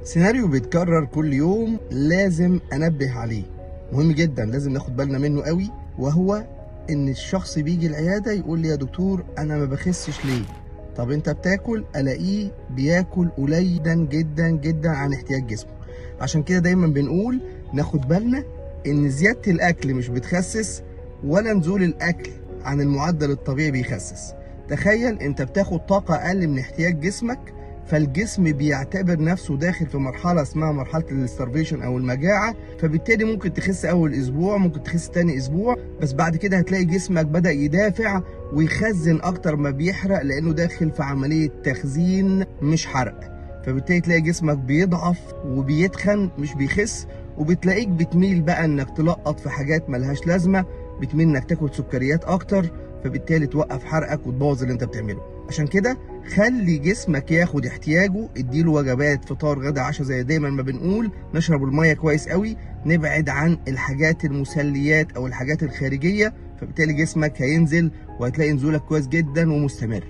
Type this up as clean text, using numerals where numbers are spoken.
سيناريو بيتكرر كل يوم لازم انبه عليه، مهم جدا لازم ناخد بالنا منه قوي، وهو ان الشخص بيجي العياده يقول لي يا دكتور انا ما بخسش ليه؟ طب انت بتاكل؟ الاقيه بياكل قليل جدا جدا عن احتياج جسمه. عشان كده دايما بنقول ناخد بالنا ان زياده الاكل مش بتخسس، ولا نزول الاكل عن المعدل الطبيعي بيخسس. تخيل انت بتاخد طاقه اقل من احتياج جسمك، فالجسم بيعتبر نفسه داخل في مرحله اسمها مرحله الستارفيشن او المجاعه، فبالتالي ممكن تخس اول اسبوع، ممكن تخس تاني اسبوع، بس بعد كده هتلاقي جسمك بدا يدافع ويخزن اكتر ما بيحرق، لانه داخل في عمليه تخزين مش حرق. فبالتالي تلاقي جسمك بيضعف وبيتخن مش بيخس، وبتلاقيك بتميل بقى انك تلقط في حاجات ملهاش لازمه، بتميل انك تاكل سكريات اكتر، فبالتالي توقف حرقك وتبوظ اللي انت بتعمله. عشان كده خلي جسمك ياخد احتياجه، اديله وجبات فطار غدا عشاء زي دايما ما بنقول، نشرب الميه كويس قوي، نبعد عن الحاجات المسليات او الحاجات الخارجيه، فبالتالي جسمك هينزل وهتلاقي نزولك كويس جدا ومستمر.